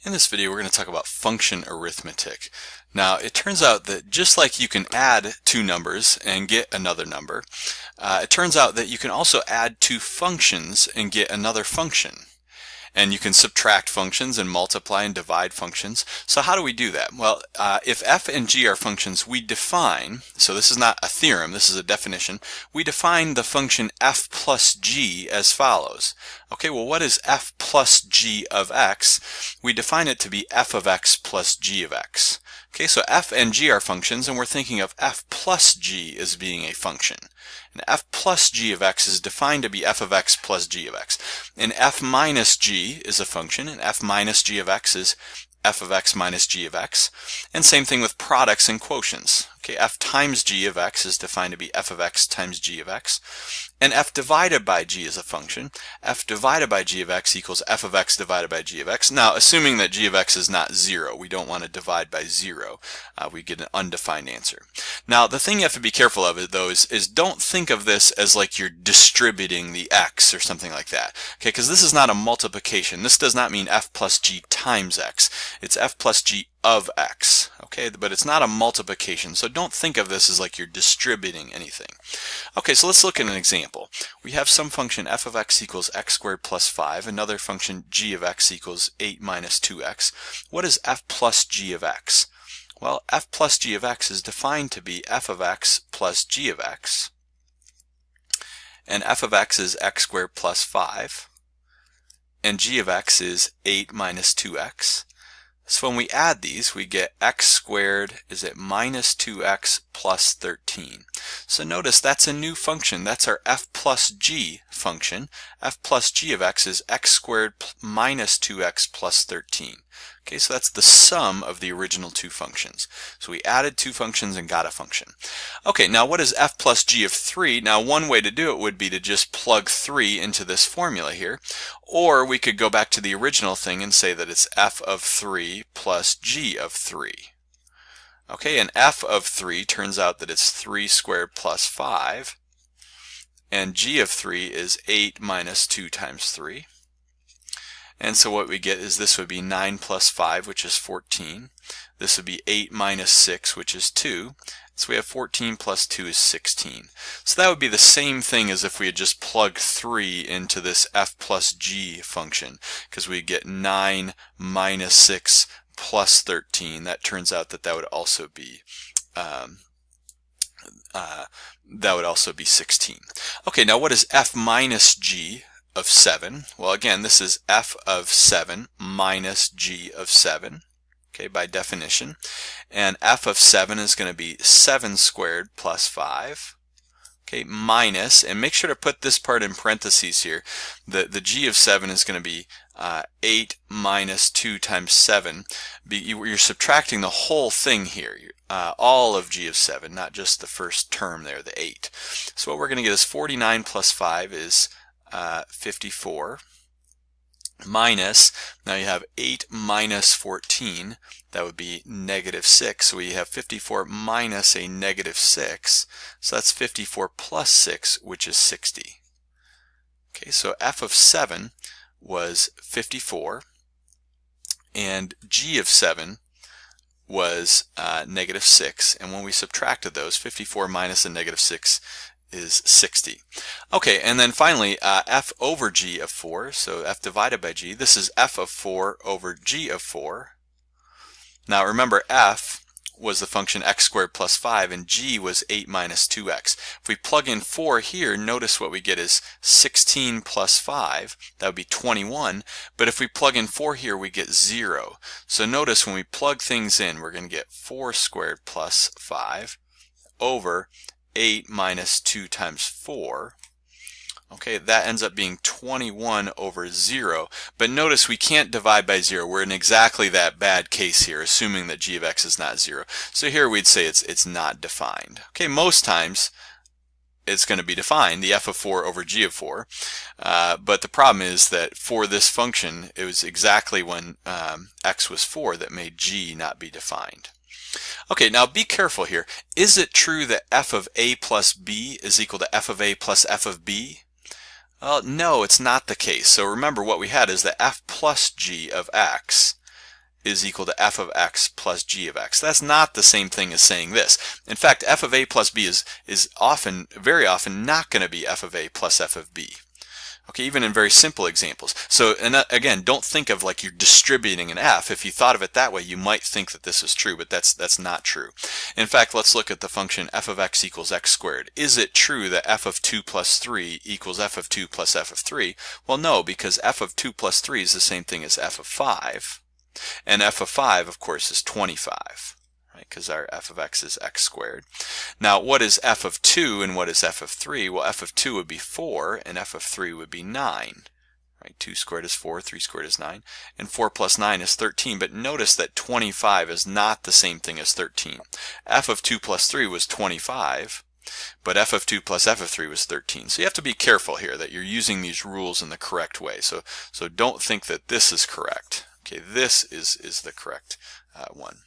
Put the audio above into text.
In this video, we're going to talk about function arithmetic. Now, it turns out that just like you can add two numbers and get another number, it turns out that you can also add two functions and get another function. And you can subtract functions and multiply and divide functions. So how do we do that? Well, if f and g are functions, we define, so this is not a theorem, this is a definition, we define the function f plus g as follows. Okay, well, what is f plus g of x? We define it to be f of x plus g of x. Okay, so f and g are functions, and we're thinking of f plus g as being a function. And f plus g of x is defined to be f of x plus g of x. And f minus g is a function, and f minus g of x is f of x minus g of x. And same thing with products and quotients. Okay, f times g of x is defined to be f of x times g of x. And f divided by g is a function. F divided by g of x equals f of x divided by g of x. Now, assuming that g of x is not 0, we don't want to divide by 0. We get an undefined answer. Now, the thing you have to be careful of, though, is don't think of this as like you're distributing the x or something like that. Okay, because this is not a multiplication. This does not mean f plus g times x. It's f plus g of x. Okay, but it's not a multiplication, so don't think of this as like you're distributing anything. Okay, so let's look at an example. We have some function f of x equals x squared plus 5, another function g of x equals 8 minus 2x. What is f plus g of x? Well, f plus g of x is defined to be f of x plus g of x, and f of x is x squared plus 5, and g of x is 8 minus 2x. So when we add these, we get x squared is at minus 2x plus 13. So notice that's a new function. That's our f plus g function. F plus g of x is x squared minus 2x plus 13. Okay, so that's the sum of the original two functions. So we added two functions and got a function. Okay, now what is f plus g of 3? Now, one way to do it would be to just plug 3 into this formula here. Or we could go back to the original thing and say that it's f of 3 plus g of 3. Okay, and f of 3 turns out that it's 3 squared plus 5. And g of 3 is 8 minus 2 times 3. And so what we get is this would be 9 plus 5, which is 14. This would be 8 minus 6, which is 2. So we have 14 plus 2 is 16. So that would be the same thing as if we had just plugged 3 into this f plus g function, because we get 9 minus 6 plus 13. That turns out that that would also be 16. Okay, now what is f minus g of 7? Well, again, this is f of 7 minus g of 7. Okay, by definition. And f of 7 is going to be 7 squared plus 5. Okay, minus, and make sure to put this part in parentheses here. The g of 7 is going to be 8 minus 2 times 7. You're subtracting the whole thing here, all of g of 7, not just the first term there, the 8. So what we're going to get is 49 plus 5 is 54. Minus, now you have 8 minus 14, that would be negative 6. So we have 54 minus a negative 6, so that's 54 plus 6, which is 60. Okay, so f of 7 was 54, and g of 7 was negative 6, and when we subtracted those, 54 minus a negative 6 is 60. Okay, and then finally f over g of 4, so f divided by g, this is f of 4 over g of 4. Now remember, f was the function x squared plus 5, and g was 8 minus 2x. If we plug in 4 here, notice what we get is 16 plus 5, that would be 21, but if we plug in 4 here, we get 0. So notice when we plug things in, we're going to get 4 squared plus 5 over 8 minus 2 times 4. Okay, that ends up being 21 over 0. But notice we can't divide by 0. We're in exactly that bad case here, assuming that g of x is not 0. So here we'd say it's not defined. Okay, most times it's going to be defined, the f of 4 over g of 4. But the problem is that for this function, it was exactly when x was 4 that made g not be defined. Okay, now be careful here. Is it true that f of a plus b is equal to f of a plus f of b? Well, no, it's not the case. So remember, what we had is that f plus g of x is equal to f of x plus g of x. That's not the same thing as saying this. In fact, f of a plus b is very often not going to be f of a plus f of b. Okay, even in very simple examples. So, and again, don't think of like you're distributing an f. If you thought of it that way, you might think that this is true, but that's not true. In fact, let's look at the function f of x equals x squared. Is it true that f of 2 plus 3 equals f of 2 plus f of 3? Well, no, because f of 2 plus 3 is the same thing as f of 5. And f of 5, of course, is 25. Because our f of x is x squared. Now, what is f of 2 and what is f of 3? Well, f of 2 would be 4 and f of 3 would be 9. 2 squared is 4, 3 squared is 9, and 4 plus 9 is 13. But notice that 25 is not the same thing as 13. f of 2 plus 3 was 25, but f of 2 plus f of 3 was 13. So you have to be careful here that you're using these rules in the correct way. So don't think that this is correct. Okay, this is the correct one.